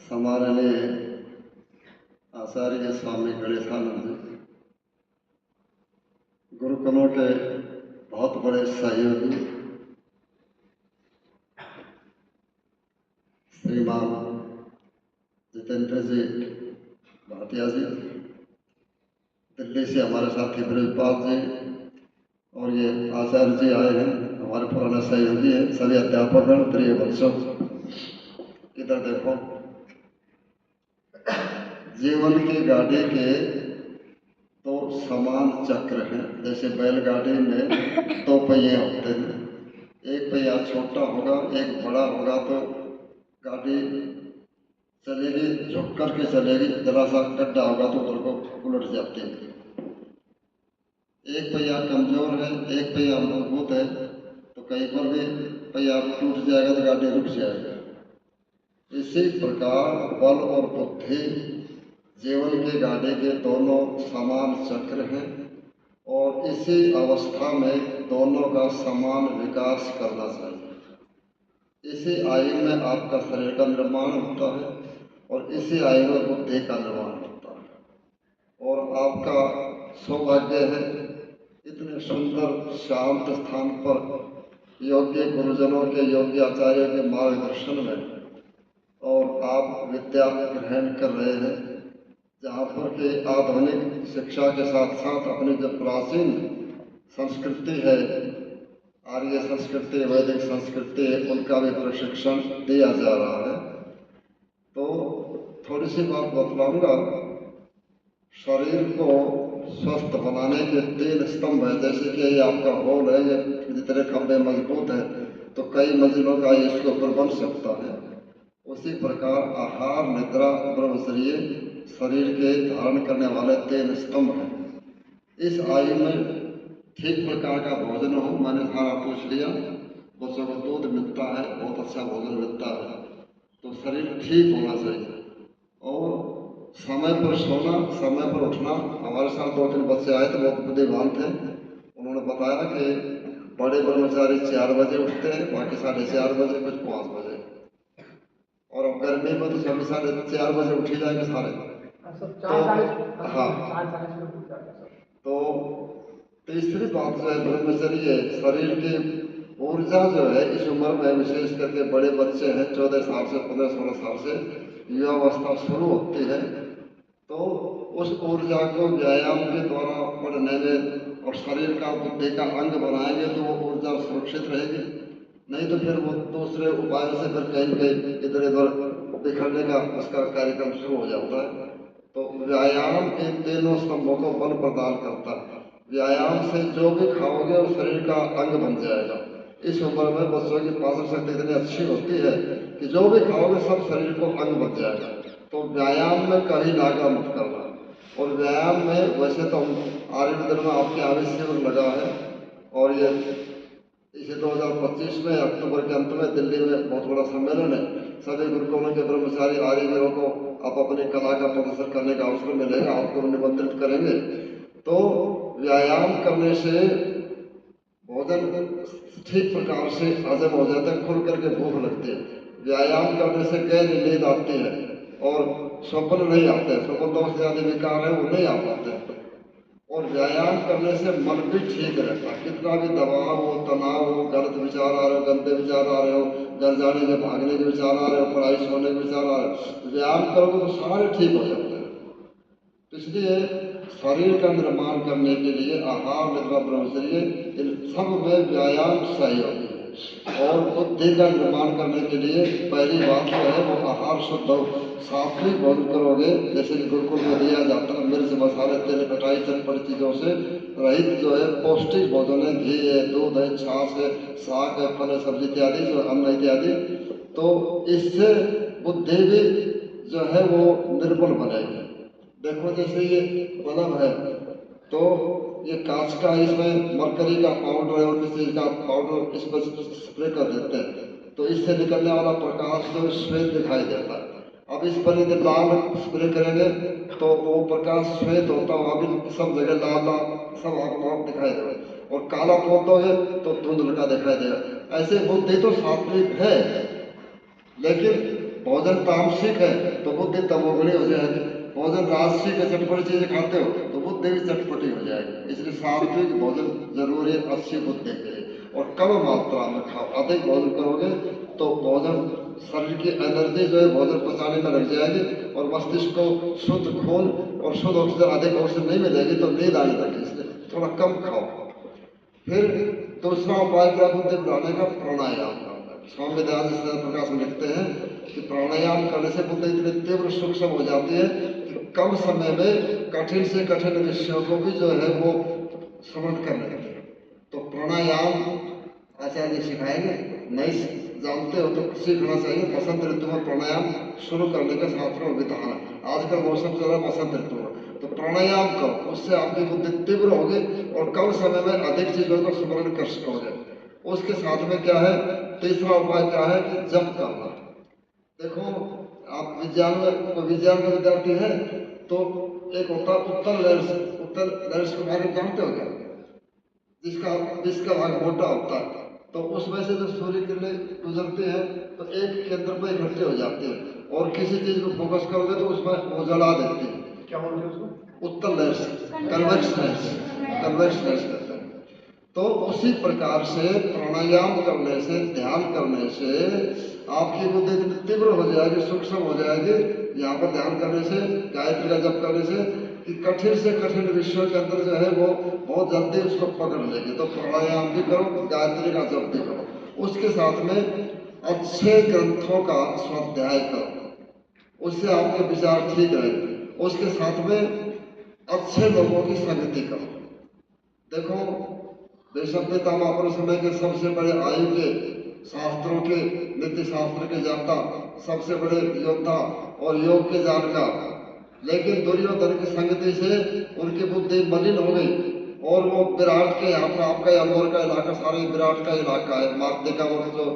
समाननीय आचार्य स्वामी गणेशानंद जी गुरुकुलों के बहुत बड़े सहयोगी श्रीमान जितेंद्र जी भाटिया जी, दिल्ली से हमारे साथी ब्रजपाल जी और ये आचार्य जी आए हैं, हमारे पुराने सहयोगी हैं, सभी अध्यापकगण, प्रिय बच्चों, इधर देखो। जीवन की गाड़ी के तो समान चक्र हैं। जैसे बैलगाड़ी में दो पहिए होते हैं, एक पहिया छोटा होगा, एक बड़ा होगा, तो गाड़ी चलेगी, झुक करके चलेगी, जरा सा गड्ढा होगा तो उधर को उलट जाती है। एक पहिया कमजोर है, एक पहिया मजबूत है, तो कहीं पर भी पहिया टूट जाएगा तो गाड़ी रुक जाएगी। इसी प्रकार बल और बुद्धि जीवन की गाड़ी के दोनों समान चक्र हैं और इसी अवस्था में दोनों का समान विकास करना चाहिए। इसी आयु में आपका शरीर का निर्माण होता है और इसी आयु में बुद्धि का निर्माण होता है। और आपका सौभाग्य है इतने सुंदर शांत स्थान पर योग्य गुरुजनों के, योग्य आचार्यों के मार्गदर्शन में और आप विद्या ग्रहण कर रहे हैं, जहाँ पर कि आधुनिक शिक्षा के साथ साथ अपनी जो प्राचीन संस्कृति है, आर्य संस्कृति, वैदिक संस्कृति है, उनका भी प्रशिक्षण दिया जा रहा है। तो थोड़ी सी बात बतलाऊंगा। शरीर को स्वस्थ बनाने के 3 स्तंभ है। जैसे कि ये आपका हॉल है, ये जितने खंभे मजबूत है तो कई मंजिलों का इसके ऊपर बन सकता है। उसी प्रकार आहार, निद्रा, ब्रह्मचर्य शरीर के धारण करने वाले 3 स्तंभ हैं। इस आयु में ठीक प्रकार का भोजन हो। मैंने सारा पूछ लिया, बच्चों को दूध मिलता है, बहुत अच्छा भोजन मिलता है, तो शरीर ठीक होना चाहिए। और समय पर सोना, समय पर उठना। हमारे साथ 2-3 बच्चे आए थे, बहुत बुद्धिमान थे। उन्होंने बताया कि बड़े ब्रह्मचारी 4 बजे उठते हैं, बाकी 4:30 बजे, कुछ 5 बजे, और अब गर्मी में तो सभी 4:30 बजे उठी जाएंगे सारे। तो हाँ, तो तीसरी बात जो है ब्रह्मचर्य, शरीर की ऊर्जा जो है इस उम्र में, विशेष करके बड़े बच्चे हैं 14 साल से 15-16 साल से युवावस्था शुरू होती है, तो उस ऊर्जा को व्यायाम के द्वारा बढ़ने में और शरीर का, बुद्धि का अंग बनाएंगे तो वो ऊर्जा सुरक्षित रहेगी। नहीं तो फिर वो दूसरे उपायों से फिर कहीं कहीं इधर उधर बिखरने का उसका कार्यक्रम शुरू हो जाता है। तो व्यायाम इन तीनों स्तंभों को बल प्रदान करता है। व्यायाम से जो भी खाओगे वो शरीर का अंग बन जाएगा। इस उम्र में बच्चों की पाचन शक्ति इतनी अच्छी होती है कि जो भी खाओगे सब शरीर को अंग बन जाएगा। तो व्यायाम में कभी लागा मत करना। और व्यायाम में वैसे तो हम आर्यवेद में आपके यहाँ भी शिविर लगा है, और ये इसे 2025 में अक्टूबर के अंत में दिल्ली में बहुत बड़ा सम्मेलन है। सभी गुरुकुलों के ब्रह्मचारी आर्यवीरों को आप अपनी कला का प्रदर्शन करने का अवसर मिलेगा, आपको निमंत्रित करेंगे। तो व्यायाम करने से भोजन ठीक प्रकार से हजम हो जाता है, खुल करके भूख लगती है। व्यायाम करने से गहरी नींद आती है और स्वप्न नहीं आते, स्वप्न दोष से ज़्यादा विकार है वो नहीं आ पाते। और व्यायाम करने से मन भी ठीक रहता है। कितना भी दबाव हो, तनाव हो, गलत विचार आ रहे हो, गंदे विचार आ रहे हो, घर जाने के भागने के विचार आ रहे हो, पढ़ाई छोड़ने के विचार आ रहे हो, व्यायाम करोगे तो सारे ठीक हो जाते हैं। तो इसलिए शरीर का निर्माण करने के लिए आहार, निद्रा, ब्रह्मचर्य, इन सब में व्यायाम सहयोगी है। और बुद्धि का निर्माण करने के लिए पहली बात जो है वो आहार शुद्ध हो, सात्विक भोजन करोगे। जैसे कि गुरुकुल में दिया जाता है, मिर्च, मसाले, तेल, खटाई, चटपटी चीज़ों से रहित जो है पौष्टिक भोजन है, घी है, दूध है, छाछ है, साग है, फल, सब्जी इत्यादि, जो अन्न इत्यादि। तो इससे बुद्धि भी जो है वो निर्बल बनेगी। देखो जैसे ये बल्ब है तो ये कांच का, इसमें मरकरी का पाउडर है और किसी चीज का पाउडर इस पर स्प्रे कर देते हैं, तो इससे निकलने वाला प्रकाश जो श्वेत दिखाई देता है। अब इस पर यदि लाल स्प्रे करेंगे तो वो प्रकाश श्वेत होता है, अभी सब जगह लाल लाल सब आपको दिखाई देगा, और काला पोतोगे तो धुंधला का दिखाई देगा। ऐसे बुद्धि तो सात्विक है, लेकिन भोजन तामसिक है तो बुद्धि तमोगुणी हो जाएगी, भोजन राजसिक है, चटपटी चीजें खाते हो तो बुद्धि भी चटपटी हो जाएगी। इसलिए सात्विक भोजन जरूरी है अच्छी बुद्धि के लिए, और कम मात्रा में खाओ। अधिक भोजन करोगे तो भोजन शरीर की एनर्जी जो है भोजन पचाने में लग जाएगी और मस्तिष्क को शुद्ध खून और शुद्ध ऑक्सीजन, अधिक ऑक्सीजन नहीं मिलेगी तो नींद आने लगेगी। इसलिए थोड़ा कम खाओ। फिर दूसरा उपाय क्या बुद्धि बढ़ाने का? प्राणायाम करना। स्वामी दयानंद प्रकाश में लिखते हैं कि प्राणायाम करने से बुद्धि इतनी तीव्र सूक्ष्म हो जाती है कि कम समय में कठिन से कठिन विषयों को भी जो है वो समझ करने लगते हैं। तो प्राणायाम आचार्य सिखाएंगे, नहीं जानते हो तो सीखना चाहिए। बसंत ऋतु में प्राणायाम शुरू करने का शास्त्रों में विधान है। आजकल मौसम चल रहा है बसंत ऋतु में, तो प्राणायाम करो, उससे आपकी बुद्धि तीव्र होगी और कम समय में अधिक चीजों को स्मरण कर सकोगे। उसके साथ में क्या है, तीसरा उपाय क्या है कि जप करना। देखो आप विज्ञान का विद्यार्थी है तो एक होता उत्तर लहर्स के बारे में जानते हो क्या? जिसका भाग मोटा होता है, तो उसमें से जब सूर्य किरणें गुजरते हैं तो एक केंद्र पर इकट्ठे हो जाते हैं और किसी चीज को फोकस करोगे तो उसमें वो जला देते हैं। क्या बोलते हैं उसको? उत्तर लहर्स, कन्वेक्स लहर्स कहते हैं। तो उसी प्रकार से प्राणायाम करने से, ध्यान करने से आपकी बुद्धि तीव्र हो जाएगी, सूक्ष्म हो जाएगी। यहाँ पर ध्यान करने से, गायत्री का जप करने से कि कठिन से कठिन विषयों के अंदर जो है वो बहुत जल्दी उसको पकड़ लेंगे। तो प्राणायाम भी करो, गायत्री का जप भी करो। उसके साथ में अच्छे ग्रंथों का स्वाध्याय करो, उससे आपके विचार ठीक रहेंगे। उसके साथ में अच्छे लोगों की संगति करो। देखो देशभ्यता महापुरुष समय के सबसे बड़े आयु के, शास्त्रों के, नीति शास्त्र के जानता, सबसे बड़े योद्धा और योग के जानकार, लेकिन दुर्योधन की संगति से उनकी बुद्धि मलिन हो गई और वो विराट के, आपका अमोर का इलाका सारे विराट का इलाका है। मार्तिका वक्त जो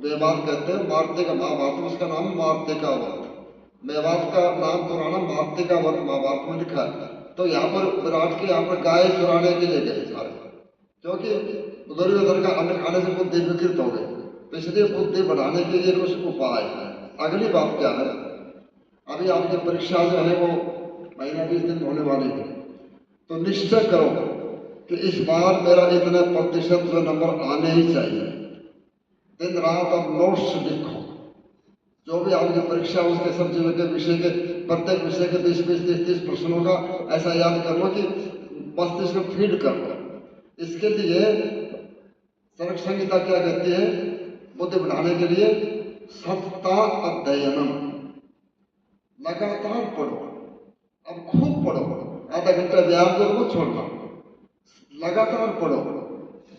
मेवात कहते हैं, मार्तिका महाभारत में उसका नाम मार्तिका वक्त, मेवात का नाम पुराना मार्तिका वक्त महाभारत में लिखा है। तो यहाँ पर विराट के यहाँ पर गाय चुराने के लिए गए सारे, क्योंकि दुर्योधन का अन्न खाने से बुद्धि विकृत हो गई। तो इसलिए बुद्धि बढ़ाने के लिए कुछ उपाय है। अगली बात क्या है, अभी आपकी परीक्षा जो है वो महीना 20 दिन होने वाली है, तो निश्चय करो कि इस बार मेरा इतने प्रतिशत जो नंबर आने ही चाहिए। दिन रात आप नोट्स लिखो, जो भी आपकी परीक्षा उसके सब चीजों के विषय के, प्रत्येक विषय के 20-20, 30-30 प्रश्नों का ऐसा याद कर लो कि मस्तिष्क में फीड कर लो। इसके लिए चरक संहिता क्या कहती है, बुद्धि बढ़ाने के लिए सतता अध्ययनम, लगातार पढ़ो। अब खूब पढ़ो, आधा घंटा व्यायाम करो मत छोड़ना, लगातार पढ़ो।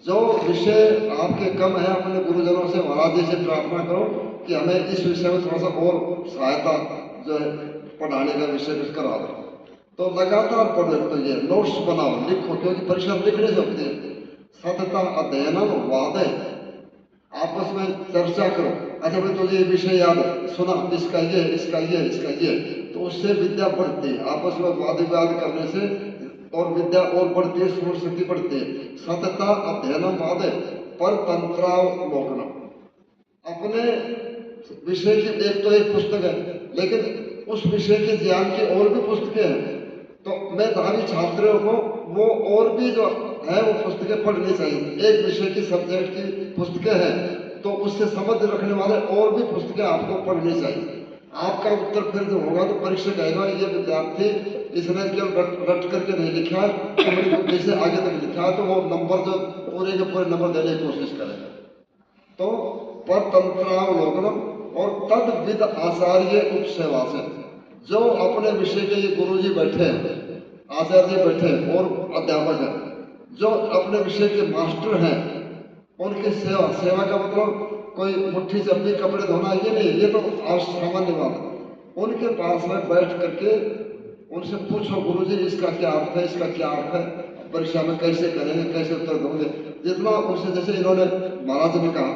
जो विषय आपके कम है अपने गुरुजनों से, महाराज जी से प्रार्थना करो कि हमें इस विषय में थोड़ा सा और सहायता जो है पढ़ाने का विषय कुछ करा दो। तो लगातार पढ़ो, तो ये नोट्स बनाओ, लिखो, क्योंकि परीक्षा लिख नहीं सकते। सतता अध्ययनम वादय, आपस में चर्चा करो। अच्छा भाई तुझे ये विषय याद सुना, इसका ये, इसका ये, इसका ये, तो उससे विद्या बढ़ती है। आपस में वाद विवाद करने से और विद्या और बढ़ती है, स्मरण शक्ति बढ़ती है। सतता अध्ययनम वादय पर तंत्रावलोकनम, अपने विषय की एक पुस्तक है, लेकिन उस विषय के ज्ञान की और भी पुस्तकें हैं। तो मैं भावी छात्रों को वो और भी जो है वो पुस्तकें पढ़नी चाहिए। एक विषय की सब्जेक्ट की पुस्तकें हैं तो उससे समझ रखने वाले और भी पुस्तकें आपको पढ़नी चाहिए। आपका उत्तर फिर जो होगा तो परीक्षा कहेगा ये विद्यार्थी इसने केवल रट करके नहीं लिखा, तो बड़ी बुद्धि से आगे तक लिखा, तो वो नंबर जो पूरे के पूरे नंबर देने की कोशिश करेगा। तो पर तंत्रावलोकनम और तद विद आचार्य उपसेवा से, जो अपने विषय के ये गुरु जी बैठे हैं, आचार्य जी बैठे हैं और अध्यापक हैं, जो अपने विषय के मास्टर हैं, उनकी सेवा का मतलब कोई मुट्ठी से अपनी कपड़े धोना ये नहीं, ये तो सामान्य बात है। उनके पास में बैठ करके उनसे पूछो, गुरु जी इसका क्या अर्थ है, इसका क्या अर्थ है, परीक्षा में कैसे करेंगे, कैसे उत्तर दोगे। जितना उनसे, जैसे इन्होंने महाराज ने कहा,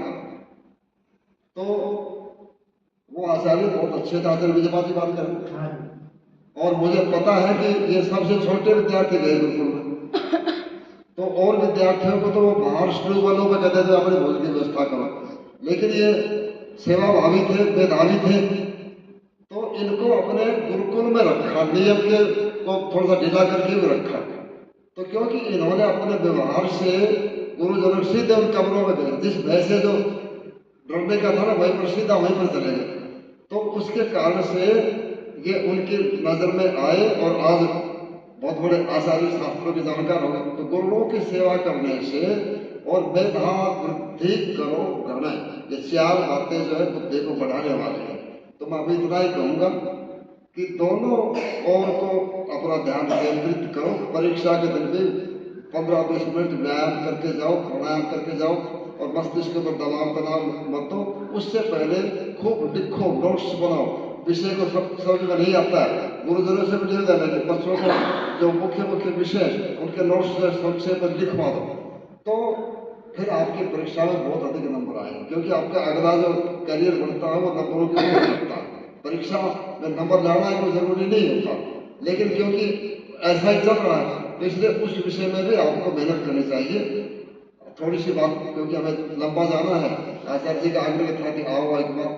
तो वो आचार्य बहुत अच्छे थे, आचार्य विजयपाल की बात करें, और मुझे पता है कि ये सबसे छोटे विद्यार्थी गए गुरुकुल में, तो और विद्यार्थियों को तो वो बाहर स्कूल वालों पर कहते थे अपने भोजन की व्यवस्था करो, लेकिन ये सेवा भावी थे, मेधावी थे, इनको अपने गुरुकुल में रखा, नियम के को थोड़ा सा ढीला करके भी रखा। तो क्योंकि इन्होंने अपने व्यवहार से गुरुजनों सीधे उन कमरों में गए, जिस भय से जो डरने का था ना वहीं पर सीधा वहीं पर चले गए। तो उसके कारण से ये उनकी नजर में आए और आज बहुत बड़े आचार्य शास्त्रों के जानकार हो गए। तो गुरुओं की सेवा करने से और मेधा वृद्धि करो गण, ये चार बातें जो है बुद्धि को बढ़ाने वाली है। तो मैं अभी इतना ही कहूँगा कि दोनों ओर को अपना ध्यान केंद्रित करो। परीक्षा के दिन भी 15-20 मिनट व्यायाम करके जाओ, प्राणायाम करके जाओ और मस्तिष्क पर दबाव तनाव मत दो। उससे पहले खूब लिखो, नोट्स बनाओ। विषय को समझ में नहीं आता है, गुरुजनों से भी नहीं जाना कि बच्चों को जो मुख्य मुख्य विषय उनके नोट्स संक्षेप में लिखवा दो, तो फिर आपकी परीक्षा में बहुत अधिक नंबर आएंगे। क्योंकि आपका अगला जो करियर बढ़ता है वो नंबरों के ऊपर बढ़ता है। परीक्षा में नंबर लाना है कोई जरूरी नहीं होता, लेकिन क्योंकि ऐसा ही चल रहा है तो इसलिए उस विषय में भी आपको मेहनत करनी चाहिए। थोड़ी सी बात, क्योंकि हमें लंबा जाना है, आचार्य जी का आग्रह था कि आओ एक बार,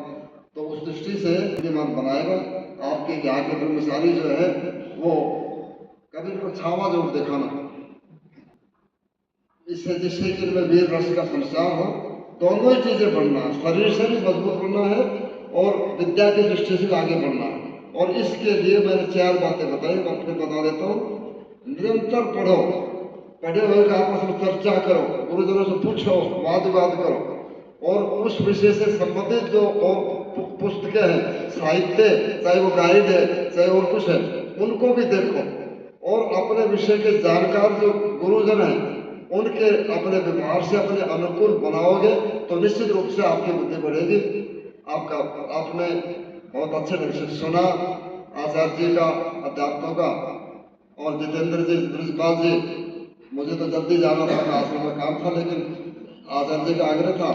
तो उस दृष्टि से विद्यमान बनाएगा। आपके यहाँ के ब्रह्मचारी जो है वो कभी को छावा जरूर दिखाना, इससे जिससे कि इनमें वीर रस का संचार हो। दोनों ही चीजें बढ़ना है, शरीर से भी मजबूत बनना है और विद्या की दृष्टि से आगे बढ़ना है। और इसके लिए मैंने 4 बातें बताई, मैं फिर बता देता हूँ। निरंतर पढ़ो, पढ़े हुए का आपस में चर्चा करो, गुरुजनों से पूछो, वाद विवाद करो और उस विषय से संबंधित जो और पुस्तकें हैं, साहित्य, चाहे वो गाइड है चाहे और कुछ है, उनको भी देखो। और अपने विषय के जानकार जो गुरुजन हैं उनके अपने व्यवहार से अपने अनुकूल बनाओगे तो निश्चित रूप से आपकी बुद्धि बढ़ेगी। आपका आपने बहुत अच्छे ढंग से सुना आचार्य जी का, अध्यात्मों का। और जितेंद्र जी, ब्रजपाल जी, मुझे तो जल्दी जाना था, आश्रम में काम था, लेकिन आचार्य जी का आग्रह था